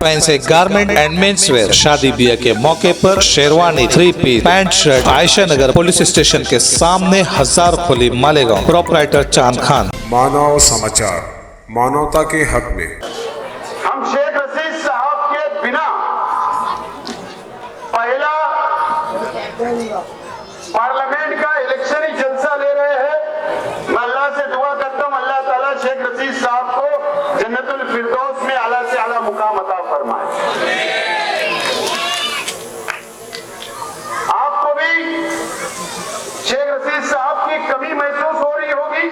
Fancy garment and men's wear शादी ब्याह के मौके पर sherwani, 3 piece, pant shirt, Ayesha Nagar police station के सामने, 1000 खोली, मालेगांव। प्रोपराइटर चांद खान। मानव समाचार, मानवता के हक में। हम शेख रशीद साहब के बिना पहला पार्लियामेंट का इलेक्शनी जलसा ले रहे हैं। मैं अल्लाह से दुआ करता हूं, अल्लाह ताला शेख रशीद साहब को जन्नतुल फिरदौस में आला से आला मुकाम अता फरमाए। आपको भी शेख रशीद साहब की कमी महसूस हो रही होगी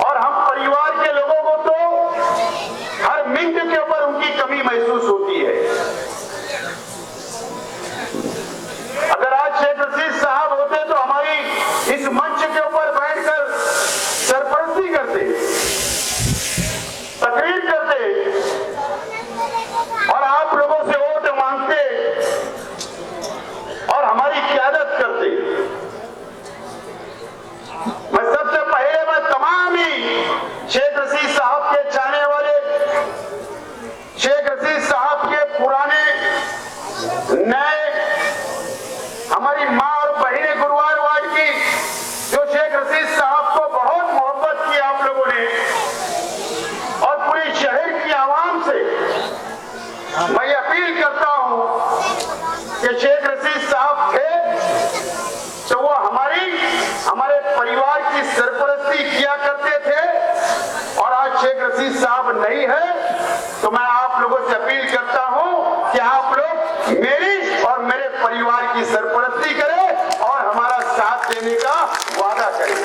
और हम परिवार के लोगों को तो हर मिनट के ऊपर उनकी कमी महसूस होती है। अगर आज शेख रशीद साहब होते तो हमारी इस मंच के ऊपर बैठकर सरपरस्ती करते, तकरीर करते और आप लोगों से वोट मांगते और हमारी क़यादत करते। मैं सबसे पहले तमाम ही शेख रशीद साहब के चाहने वाले, शेख रशीद साहब के पुराने नए, हमारी माँ और बहनें गुरुवार वार्ड की जो शेख रशीद साहब को बहुत मोहब्बत की आप लोगों ने, और पूरे शहर की आवाम से मैं अपील करता हूं कि शेख रशीद साहब थे तो वो हमारे परिवार की सरपरस्ती किया करते थे, और आज शेख रशीद साहब नहीं है तो मैं आप लोगों से अपील करता हूं कि आप लोग मेरी और मेरे परिवार की सरपरस्ती करें और हमारा साथ देने का वादा करें।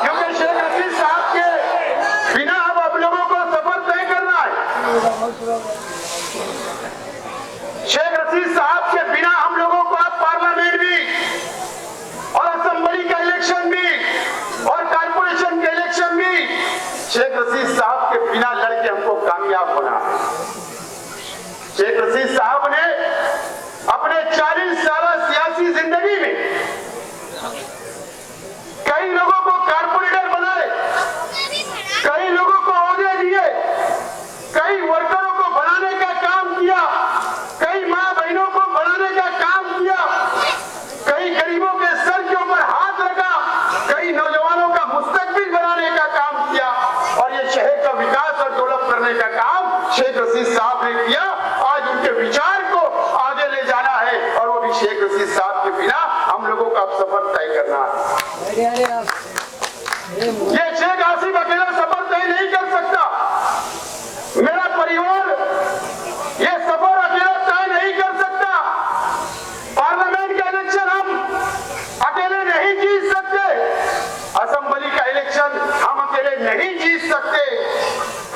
क्योंकि शेख रशीद साहब के बिना अब आप लोगों को सफर तय करना है। शेख रशीद साहब के बिना हम लोगों को अब पार्लियामेंट भी और असेंबली का इलेक्शन भी और कारपोरेशन के इलेक्शन भी शेख रशीद साहब के बिना लड़के हमको कामयाब होना है। शेख रशीद साहब ने अपने 40 साल सियासी जिंदगी में कई लोगों को कारपोरेटर बनाए, कई लोगों को ओहदे दिए, कई वर्करों को बनाने का काम किया, कई माँ बहनों को बनाने का काम किया, कई गरीबों के सर के ऊपर हाथ रखा, कई नौजवानों का मुस्तकबिल बनाने का काम किया, और ये शहर का विकास और डेवलप करने का काम शेख रशीद साहब ने किया। आज उनके विचार को आगे ले जाना है और वो भी शेख रशीद साहब के बिना हम लोगों का सफर तय करना है। ये शेख आसिफ अकेला सफर तय नहीं कर सकता, मेरा परिवार ये सफर अकेला तय नहीं कर सकता। पार्लियामेंट का इलेक्शन हम अकेले नहीं जीत सकते, असेंबली का इलेक्शन हम अकेले नहीं जीत सकते,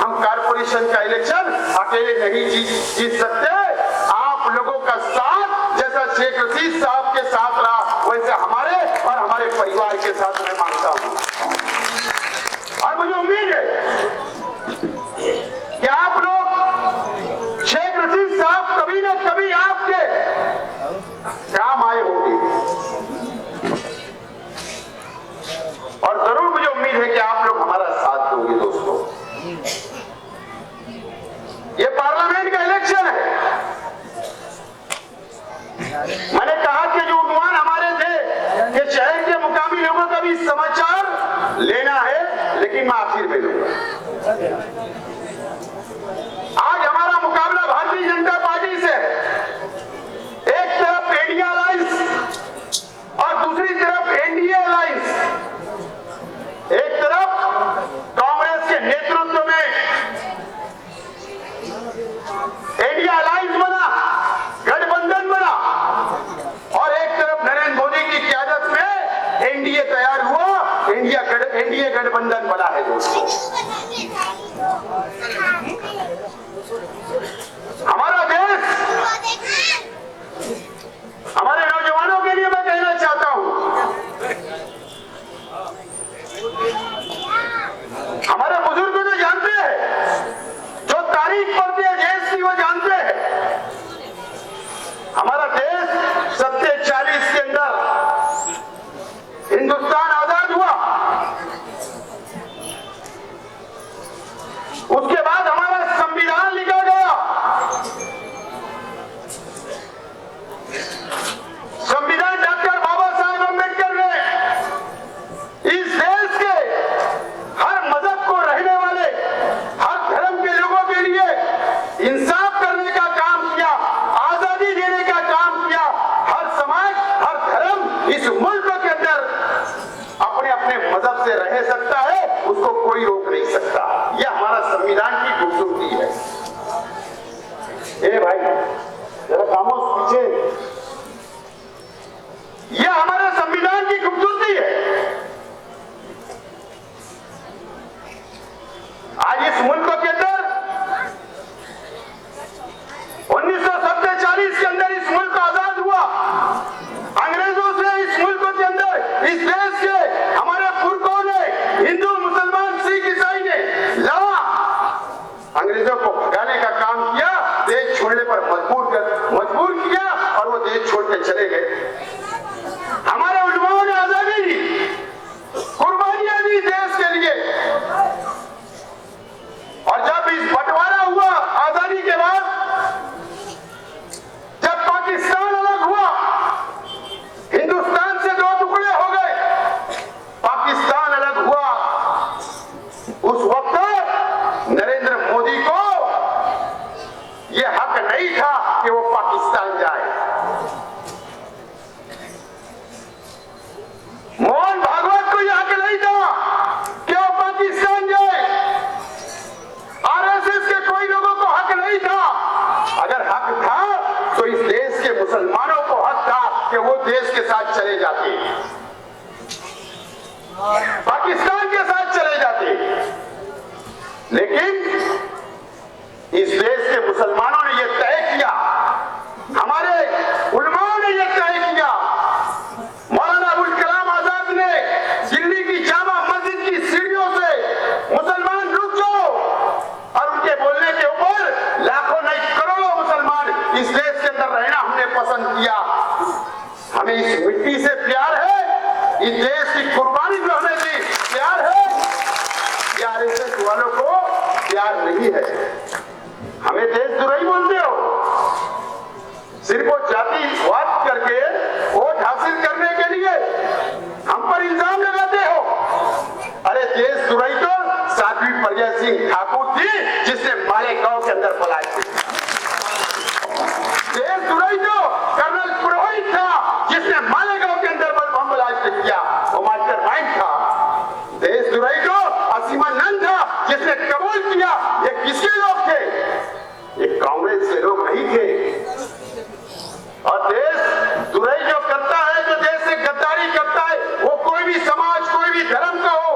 हम कारपोरेशन का इलेक्शन अकेले नहीं जीत सकते। आप लोगों का साथ जैसा शेख रशीद साहब के साथ रहा वैसे हमारे और हमारे परिवार के साथ मैं मांगता हूं, और मुझे उम्मीद है कि आप लोग शेख रशीद साहब कभी न कभी आपके काम आए होंगे, और जरूर मुझे उम्मीद है कि आप लोग हमारा साथ दोगे। दोस्तों, ये पार्लियामेंट का इलेक्शन है। मैंने कहा कि जो उम्मीदवार हमारे थे कि शहर के मुकामी लोगों का भी समाचार लेना है, लेकिन मैं आखिर में लूंगा। आज हमारा मुकाबला भारतीय जनता पार्टी से, एक तरफ इंडिया अलायंस और दूसरी तरफ एनडीए अलायंस। एक तरफ कांग्रेस के नेतृत्व में इंडिया अलायंस बना, गठबंधन बना, और एक तरफ नरेंद्र मोदी की क़यादत में एनडीए तैयार हुआ, एनडीए गठबंधन बना है। दोस्तों, हमारा देश, हमारे नौजवानों के लिए मैं कहना चाहता हूं, हमारे बुजुर्ग तो जानते हैं, जो तारीख पढ़ते हैं देश की वो जानते हैं। हमारा देश 47 के अंदर हिंदुस्तान आजाद हुआ, से रह सकता है, उसको कोई रोक नहीं सकता। यह हमारा संविधान की खूबसूरती है। ए भाई जरा खामोश पीछे, यह हमारे संविधान की खूबसूरती है। आज इस मुल्क के अंदर 1947 के अंदर इस मुल्क आजाद हुआ। अंग्रेजों से इस मुल्क के अंदर, इस देश के हमारे पुरखों ने, हिंदू मुसलमान सिख ईसाई ने लड़ा, अंग्रेजों को भगाने का काम किया, देश छोड़ने पर मजबूर किया और वो देश छोड़ के चले गए। हमारे उलमाओं ने आजादी दी, कुर्बानियां दी देश के लिए। और जब इस बंटवारा हुआ आजादी के बाद, जब पाकिस्तान अलग हुआ, हिंदुस्तान से दो टुकड़े हो गए, पाकिस्तान अलग हुआ, उस वक्त नरेंद्र मोदी को यह हक नहीं था कि वो पाकिस्तान जाए। मोहन भागवत को यह हक नहीं था कि वो पाकिस्तान जाए। आरएसएस के कोई लोगों को हक नहीं था। अगर हक था तो इस देश के मुसलमानों को हक था कि वो देश के साथ चले जाते, पाकिस्तान के साथ चले जाते। लेकिन इस देश के मुसलमानों ने यह तय किया, हमारे उलमाओं ने यह तय किया, मौलाना अबुल कलाम आजाद ने दिल्ली की जामा मस्जिद की सीढ़ियों से मुसलमान रुक जाओ, और उनके बोलने के ऊपर लाखों नहीं करोड़ों मुसलमान इस देश के अंदर रहना हमने पसंद किया। हमें इस मिट्टी से प्यार है, इस देश की कुर्बानी जो हमें दी प्यार है। आरएसएस वालों को प्यार नहीं है। हमें देशद्रोही बोलते हो, सिर्फ वो जातिवाद करके वोट हासिल करने के लिए हम पर इल्जाम लगाते हो। अरे देशद्रोही तो साध्वी प्रज्ञा सिंह ठाकुर थी, जिसने मालेगांव के अंदर पलायन किया। देशद्रोही तो कर्नल पुरोहित था, जिसने मालेगांव के अंदर बम ब्लास्ट किया, वो मास्टरमाइंड था। देशद्रोही तो असीमानंद था, जिसने कबूल किया। ये किसके लोग थे? ये कांग्रेस के लोग नहीं थे। और देशद्रोही जो करता है, जो देश से गद्दारी करता है, वो कोई भी समाज, कोई भी धर्म का हो,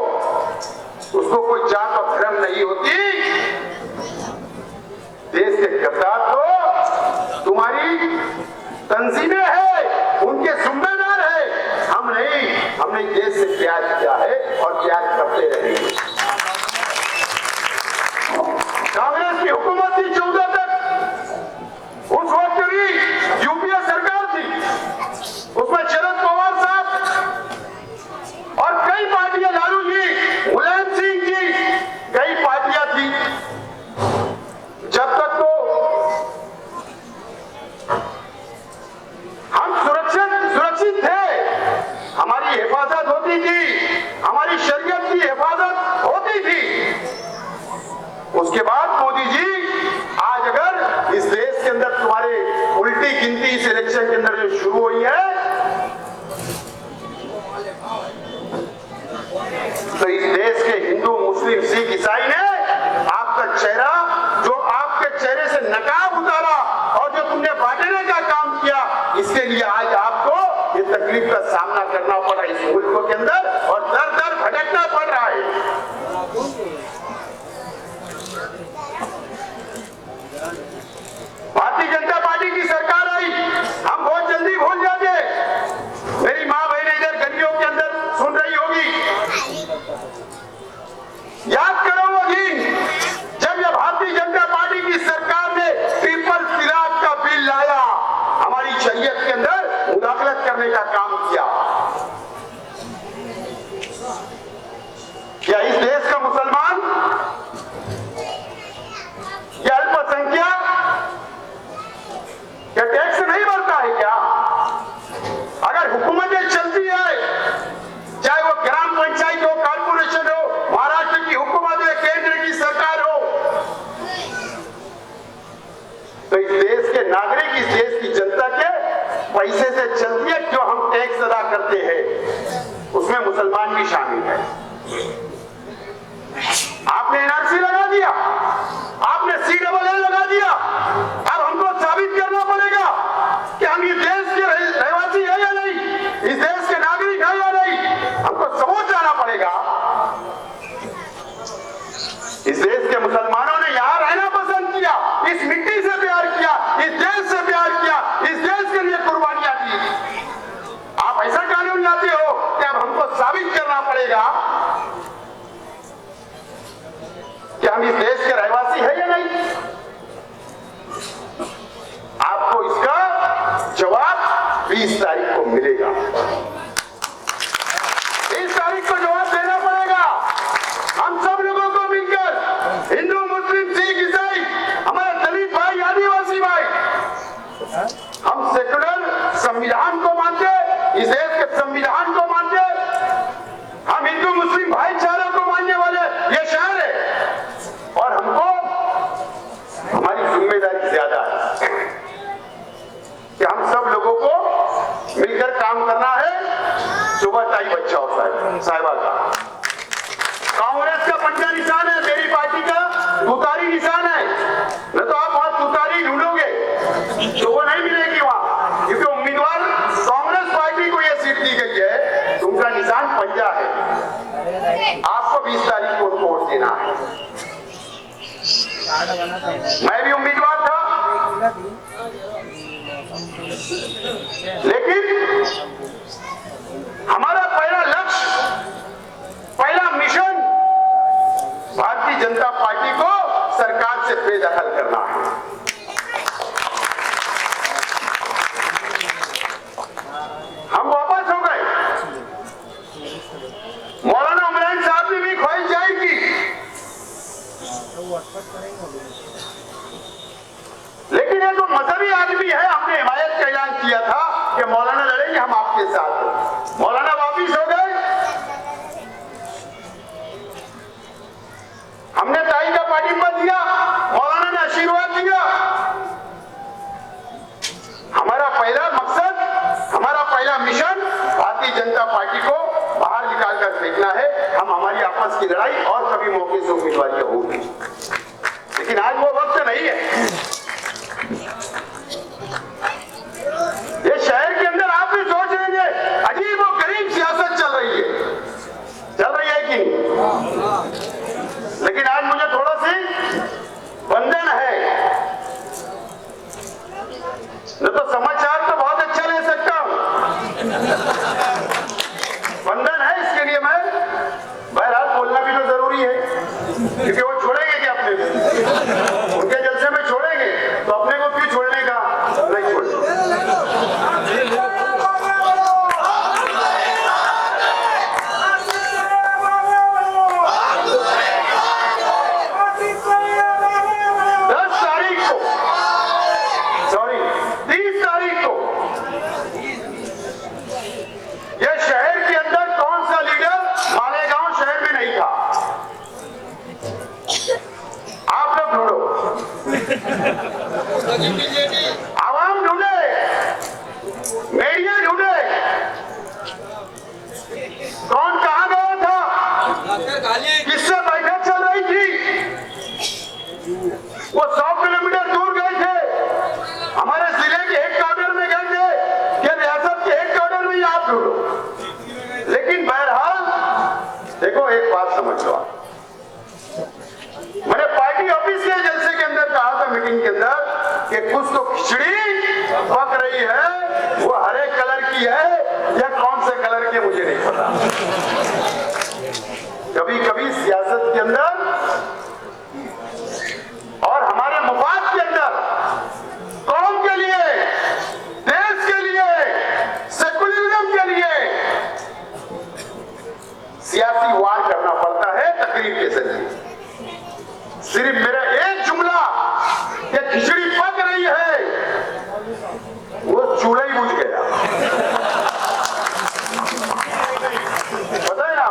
उसको कोई जात और धर्म नहीं होती। देश के गद्दार तो तुम्हारी तंजीमें हैं, उनके जिम्मेदार है, हम नहीं। हमने देश से प्यार किया है और प्यार करते रहेंगे। कांग्रेस की हुकूमत थी 14 तक, उस वक्त भी यूपीए सरकार थी, उसमें शरद पवार साहब और कई पार्टियां, लालू जी, मुलायम सिंह जी, कई पार्टियां थी। जब तक तो हम सुरक्षित थे, हमारी हिफाजत होती थी, हमारी शरीयत की हिफाजत होती थी। उसके बाद मोदी जी, आज अगर इस देश के अंदर तुम्हारे उल्टी गिनती इस इलेक्शन के अंदर जो शुरू हुई है, तो इस देश के हिंदू, मुस्लिम, सिख, ईसाई ने आपका चेहरा, जो आपके चेहरे से नकाब उतारा और जो तुमने बांटने का काम किया, इसके लिए आज आपको ये तकलीफ का सामना करना पड़ा इस मुल्क के अंदर, और दर दर भटकना पड़ रहा है। भारतीय जनता पार्टी की सरकार आई, हम बहुत जल्दी भूल जाते। मेरी माँ बहनें इधर गलियों के अंदर सुन रही होगी, याद करो वो दिन जब यह भारतीय जनता पार्टी की सरकार ने ट्रिपल तलाक का बिल लाया, हमारी शरीयत के अंदर मुदाखलत करने का काम किया। क्या इस देश का मुसलमान, या अल्पसंख्यक, क्या टैक्स नहीं भरता है क्या? अगर हुकूमतें चलती है, चाहे वो ग्राम पंचायत हो, कारपोरेशन हो, महाराष्ट्र की हुकूमत है, केंद्र की सरकार हो, तो इस देश के नागरिक, इस देश की जनता के पैसे से चलती है। जो हम टैक्स अदा करते हैं उसमें मुसलमान भी शामिल है। आपने एनआरसी लगा दिया, आपने CAA लगा दिया। अब हमको साबित करना पड़ेगा कि हम इस देश के रहवासी है या नहीं, इस देश के नागरिक है या नहीं। हमको सबूत लाना पड़ेगा। इस देश के मुसलमानों ने यहां रहना पसंद किया, इस मिट्टी से प्यार किया, इस देश से प्यार किया, इस देश के लिए कुर्बानियां दी। आप ऐसा कानून लाते हो कि अब हमको साबित करना पड़ेगा कि हम इस देश के रहवासी है या नहीं। आपको इसका जवाब 20 तारीख को मिलेगा। 20 तारीख को जवाब देना पड़ेगा। हम सब लोगों को मिलकर, हिंदू, मुस्लिम, सिख, ईसाई, हमारे दलित भाई, आदिवासी भाई, हम सेकुलर संविधान को मानते, इस देश के संविधान को मानते, हम हिंदू मुस्लिम भाईचारे को मानने वाले ये शहर है। और हमको हमारी जिम्मेदारी ज्यादा है कि हम सब लोगों को मिलकर काम करना है। सुबह ताई बच्चा होता है साहिबा का, कांग्रेस का पंजा निशान है, मेरी पार्टी का तुतारी निशान है। न तो आप वहां तुतारी ढूंढोगे तो वो नहीं मिलेगी वहां, क्योंकि उम्मीदवार कांग्रेस पार्टी को यह सीट दी गई है। तुमका निशान पंजा है। आपको 20 तारीख को वोट देना है। मैं भी उम्मीदवार था, लेकिन हमारा पहला लक्ष्य, पहला मिशन भारतीय जनता पार्टी को सरकार से बेदखल करना है। हम वापस हो गए। मौलाना इमरान साहब ने भी ख्वाहिश जाहिर की, लेकिन ये तो मजहबी आदमी है। हमने हिमायत का ऐलान किया था कि मौलाना लड़ेंगे, हम आपके साथ। मौलाना वापिस हो गए। हमने ताई का पार्टी दिया, मौलाना ने आशीर्वाद दिया। हमारा पहला मकसद, हमारा पहला मिशन भारतीय जनता पार्टी को बाहर निकालकर फेंकना है। हम हमारी आपस की लड़ाई और कभी मौके से उम्मीदवारी होगी, लेकिन आज वो वक्त नहीं है। ये शहर के अंदर आप भी सोच लेंगे अजीब और गरीब सियासत चल रही है कि नहीं। लेकिन आज मुझे थोड़ा सी बंधन है, न तो समाचार तो बहुत अच्छा ले सकता हूं, बंधन है। इसके लिए मैं बहरहाल बोलना भी तो जरूरी है, क्योंकि वो छोड़ेंगे क्या अपने को? उनके जलसे में छोड़ेंगे तो अपने को क्यों छोड़ने का? नहीं छोड़ेंगे। आवाम ढूंढे, मीडिया ढूंढे, कौन कहां गया था, किससे बैठक चल रही थी, वो 100 किलोमीटर दूर गए थे, हमारे जिले के हेडक्वार्टर में गए थे, कि रियासत के हेडक्वार्टर में ही आप ढूंढो। लेकिन बहरहाल देखो, एक बात समझ लो आप, मैंने पार्टी ऑफिस के जलसे के अंदर कहा था, मीटिंग के अंदर, कि कुछ तो खिचड़ी पक रही है, वो हरे कलर की है या कौन से कलर की मुझे नहीं पता। कभी कभी सियासत के अंदर और हमारे मुफाद के अंदर, कौम के लिए, देश के लिए, सेकुलरिज्म के लिए सियासी वार करना पड़ता है तकरीर के जरिए। सिर्फ मेरा एक जुमला कि खिचड़ी पक रही है, वो चूल्हा ही बुझ गया। पता है ना,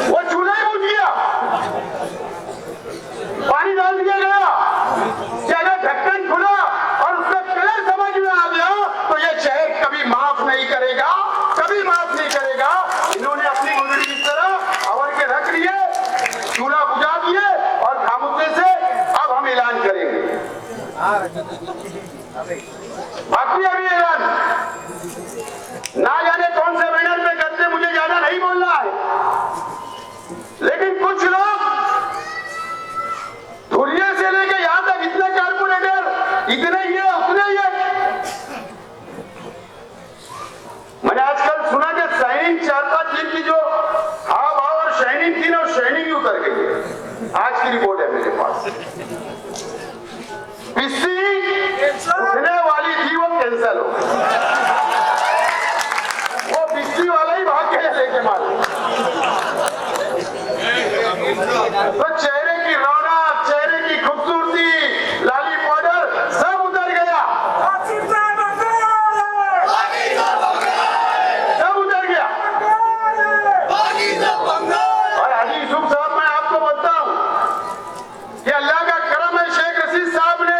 वो चूल्हा ही बुझ गया, पानी डाल दिया गया कि अगर ढक्कन खुला और उसका कलर समझ में आ गया तो ये शहर कभी माफ नहीं करेगा, कभी माफ नहीं करेगा। इन्होंने अपनी मुंडली इस तरह और बाकी अभी ऐलान ना जाने कौन से बैनर पे करते, मुझे ज्यादा नहीं बोलना है, लेकिन कुछ लोग धुरिये से लेके यहां तक इतने कारपोरेटर, इतने ये उतने ये। मैंने आजकल सुना कि शाइनिंग 4-5 दिन की जो हाव भाव और शाइनिंग थी ना, शाइनिंग ही उतर गई है। आज की रिपोर्ट है मेरे पास। पिस्सी उठने वाली थी, वो कैंसिल हो गई। वो पिस्सी वाला ही भाग गया लेके मारे। तो चेहरे की रौनक, चेहरे की खूबसूरती, लाली पाउडर सब उतर गया, सब उतर गया। और हाजी यूसुफ साहब, मैं आपको बोलता हूं कि अल्लाह का करम है, शेख रशीद साहब ने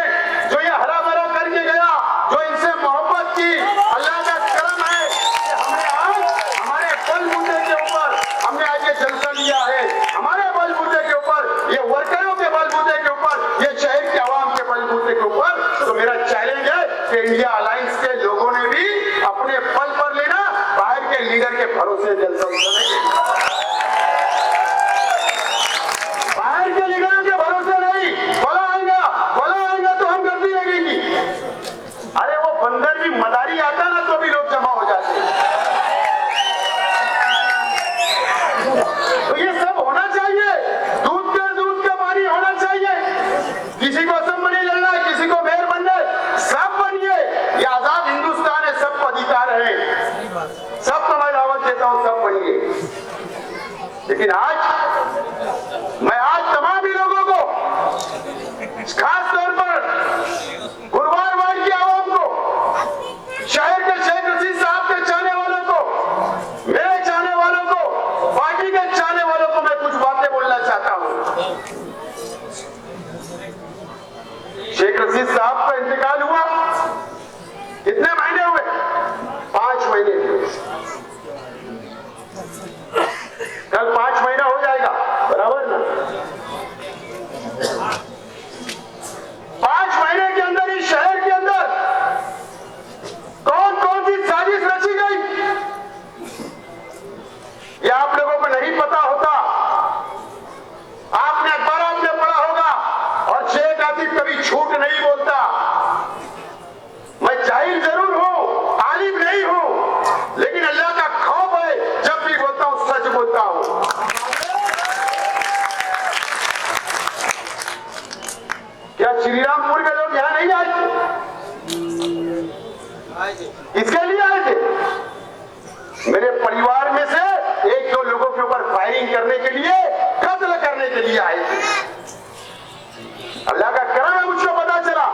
जो ये हरा भरा करके गया, जो इनसे मोहब्बत की, अल्लाह का करम है कि हमने आज हमारे बलबूते के ऊपर हमने आज ये जलसा लिया है। हमारे बलबूते के ऊपर, ये वर्करों के बलबूते के ऊपर, ये शहर के आवाम के बलबूते के ऊपर। तो मेरा चैलेंज है कि इंडिया अलायंस के लोगों ने भी अपने पल पर लेना, बाहर के लीडर के भरोसे जलसा नहीं, बाहर के लीडरों के भरोसे नहीं। बोला आएगा तो हम गर्दी लगेगी। अरे वो बंदर भी मदारी आता ना तो भी लोग जमा हो जाते। तो ये सब होना चाहिए, दूध का पानी होना चाहिए। किसी को असेंबली लड़ना है, किसी को मेयर बनना है, सब बनिए। ये आजाद हिंदुस्तान है, सबको अधिकार है, सबको मैं दावत देता हूं, सब बनिए। लेकिन मैं आज तमाम ही लोगों को, खास तौर पर गुरुवार वार्ड की आवाम को, शहर के शेख रशीद साहब के चाहने वालों को, मेरे चाहने वालों को, पार्टी के चाहने वालों को मैं कुछ बातें बोलना चाहता हूं। शेख रशीद साहब का इंतकाल हुआ, कितने महीने हुए? 5 महीने हुए। कल 5 महीना हो जाएगा, बराबर ना? 5 महीने के अंदर इस शहर के अंदर कौन कौन सी साजिश रची गई, ये आप लोगों को नहीं पता होता। आपने अखबार में पढ़ा होगा, और शेख आतिफ कभी झूठ नहीं बोलता। मैं जाहिल जरूर हूं, आलिम नहीं हूं, लेकिन अल्लाह का खौफ है, जब भी बोलता हूं सच बोलता हूं। क्या श्रीरामपुर के लोग यहां नहीं आए थे? इसके लिए आए थे। मेरे परिवार में से 1-2 लोगों के ऊपर फायरिंग करने के लिए, कत्ल करने के लिए आए थे। अल्लाह का करम है, मुझको पता चला।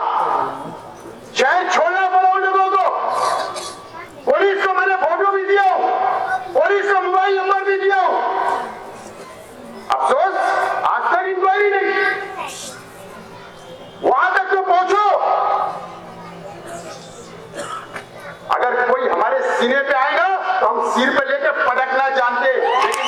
शहर छोड़ना पड़ा उन लोगों को। पुलिस को मैंने फोटो भी दिया हूं, पुलिस को मोबाइल नंबर भी दिया हूं। अफसोस आज तक इंक्वायरी नहीं। वहां तक तो पहुंचो। अगर कोई हमारे सीने पे आएगा तो हम सिर पे लेके पटकना जानते, लेकिन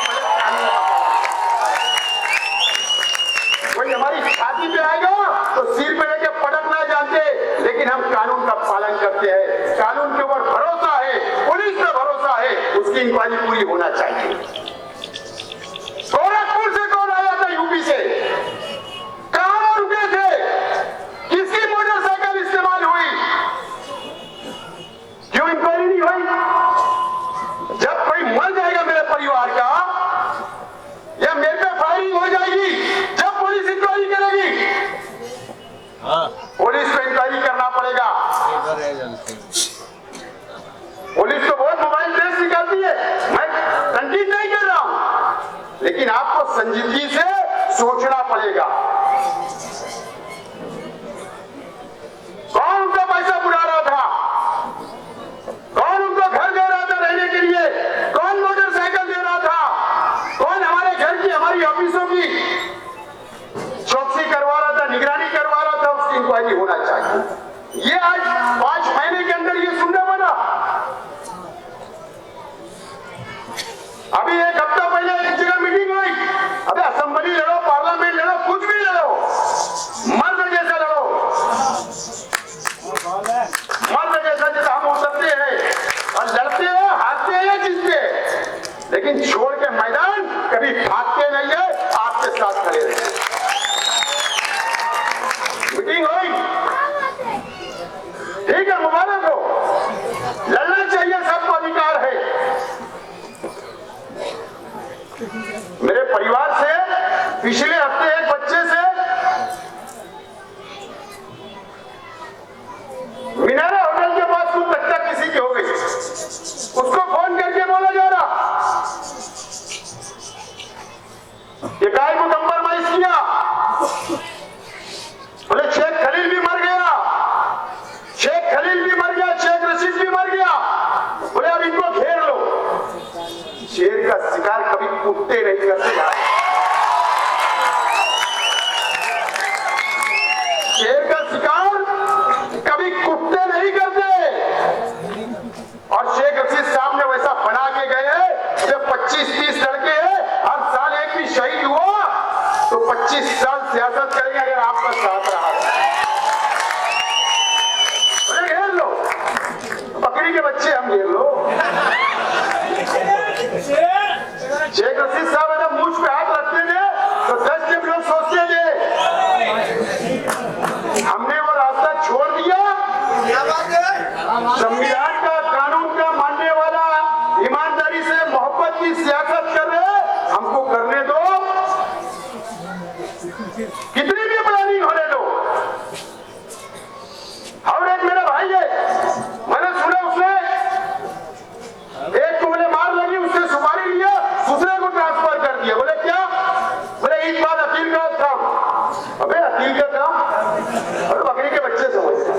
कोई हमारी छाती पे आएगा तो सिर पे लेके पटकना जानते, लेकिन हम कानून का पालन करते हैं। कानून के ऊपर भरोसा है, पुलिस पे भरोसा है, उसकी इंक्वायरी पूरी होना चाहिए। गोरखपुर से कौन आया था, यूपी से? कहां रुके थे? किसकी मोटरसाइकिल इस्तेमाल हुई? क्यों इंक्वायरी नहीं हुई? जब कोई मर जाएगा मेरे परिवार का, या मेरे पे फायरिंग हो जाएगी, जब पुलिस इंक्वायरी करेगी, पुलिस को इंक्वायरी करना पड़ेगा। पुलिस तो बहुत मोबाइल टेस्ट निकालती है, मैं तनकीद नहीं कर रहा हूं, लेकिन आपको संजीदगी से सोचना पड़ेगा। कौन उनका पैसा बुला रहा था? कौन उनको घर दे रहा था रहने के लिए? कौन मोटरसाइकिल दे रहा था? कौन हमारे घर की, हमारी ऑफिसों की चौकसी करवा रहा था, निगरानी करवा रहा था? उसकी इंक्वायरी होना चाहिए। ये आज 5 महीने के अंदर ये सुनने बना। अभी 1 हफ्ता पहले एक जगह मीटिंग हुई। अबे असेंबली लड़ो, पार्लियामेंट लड़ो, कुछ भी लड़ो, मर्द जैसा लड़ो। पिछले हफ्ते एक बच्चे से मीनारा होटल के पास कुछ तख्ता किसी की हो गई, उसको फोन करके बोला जा रहा ये गाय को कंप्रोमाइज किया, बोले शेख खलील भी मर गया, शेख खलील भी मर गया, शेख रशीद भी मर गया, बोले अब इनको घेर लो। शेर का शिकार कभी कुत्ते नहीं करते यार, शेर का शिकार कभी कुत्ते नहीं करते। और शेख रशीद साहब ने वैसा बना के गए जब 25-30 लड़के हैं, हर साल एक भी शहीद हुआ तो 25 साल सियासत करेंगे अगर आपका साथ रहा। अरे घेर लो, बकरी के बच्चे हम घेर लो। शेख रशीद साहब जब मूछ पे हाथ रखते थे तो 10 जब लोग सोचते थे, हमने वो रास्ता छोड़ दिया। संविधान का, कानून का मानने वाला, ईमानदारी से मोहब्बत की सियासत कर रहे, हमको करने दो, कितनी भी प्लानिंग होने दो। और एक मेरा भाई है, मैंने सुना उसने एक को बोले मार लगी, उससे सुपारी लिया, दूसरे को ट्रांसफर कर दिया। बोले क्या? बोले इस बात अकील का काम। अबे अकील का काम, अरे बकरी के बच्चे समझते।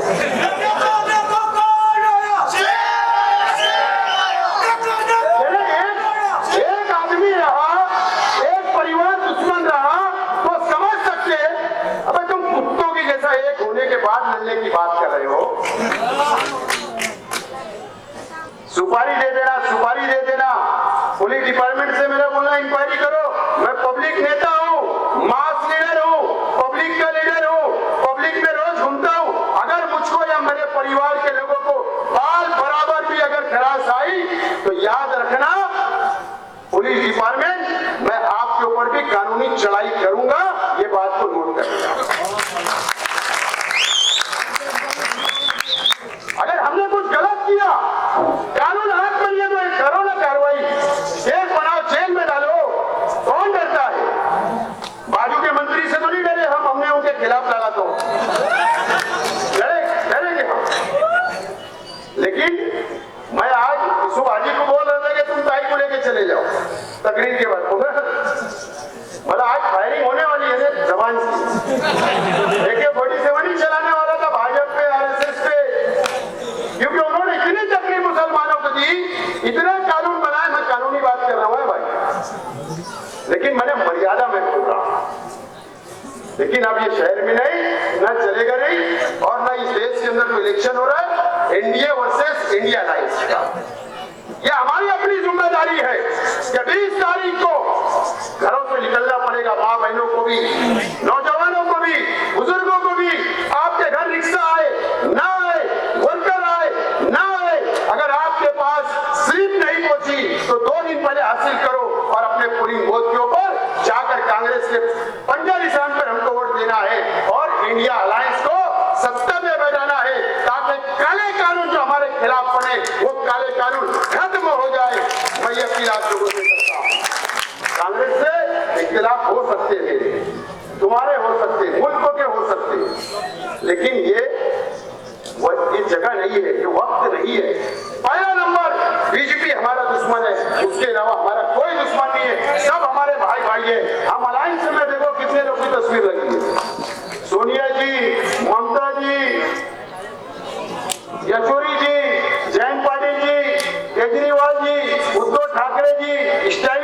एक आदमी रहा, एक परिवार दुश्मन रहा तो समझ सकते। अबे तुम कुत्तों की जैसा एक होने के बाद लड़ने की बात कर रहे हो। सुपारी दे देना, सुपारी दे देना। पुलिस डिपार्टमेंट से मेरा बोलना इंक्वायरी करो, मैं पब्लिक नेता हूँ, मास लीडर हूँ, पब्लिक का लीडर हूँ, पब्लिक में रोज घूमता हूँ। अगर मुझको या मेरे परिवार के लोगों को बाल बराबर भी अगर खराश आई तो याद रखना, पुलिस डिपार्टमेंट मैं आपके ऊपर भी कानूनी चढ़ाई करूंगा, ये बात को नोट कर लेना। अगर हमने कुछ गलत किया, कानून हाथ में लिया तो एक करो ना कार्रवाई, केस बनाओ, जेल में डालो। कौन डरता है? बाजू के मंत्री से तो नहीं डरे हम, हमने उनके खिलाफ डाला तो डरेंगे हम। लेकिन मैं आज सुभाजी को बोल रहा था कि तुम ताई को लेके चले जाओ तकरीर के बाद, बोला आज फायरिंग होने वाली है जवान की। AK-47 चलाने वाला था भाजपा पे, RSS पे, क्योंकि उन्होंने इतनी तकलीफ मुसलमानों को दी, इतना कानून बनाया। मैं कानूनी बात कर रहा हूँ भाई, लेकिन मैंने मर्यादा में बोल रहा। लेकिन अब ये शहर में नहीं, ना चलेगा नहीं, और ना इस देश के अंदर कोई इलेक्शन हो रहा है एनडीए वर्सेस इंडिया अलायंस का। ये हमारी अपनी जिम्मेदारी है कि 20 तारीख को घरों से निकलना पड़ेगा, माँ बहनों को भी, नौजवानों को भी, बुजुर्गों को भी। आपके घर रिक्शा आए ना आए, वर्कर आए ना आए, अगर आपके पास स्लिप नहीं पहुंची तो 2 दिन पहले हासिल करो और अपने पोलिंग बूथ के ऊपर जाकर कांग्रेस के पंजा निशान पर हमको वोट देना है और इंडिया अलायंस को सत्ता में बैठाना है, ताकि काले कानून जो हमारे खिलाफ बने वो काले कानून खत्म हो जाए। मैं ये अपील आप लोगों से करता हूँ। कांग्रेस से इख्तिलाफ हो सकते हैं, तुम्हारे हो सकते, मुल्कों के हो सकते, लेकिन ये जगह नहीं है, ये वक्त नहीं है। पहला नंबर बीजेपी हमारा दुश्मन है, उसके अलावा हमारा कोई दुश्मन नहीं है, सब हमारे भाई भाई है। हम अलायंस में देखो कितने लोग की तस्वीर लगी है, सोनिया जी, ममता जी, यशोरी जी, जयंत पाटिल जी, केजरीवाल जी, उद्धव ठाकरे जी, स्टालिन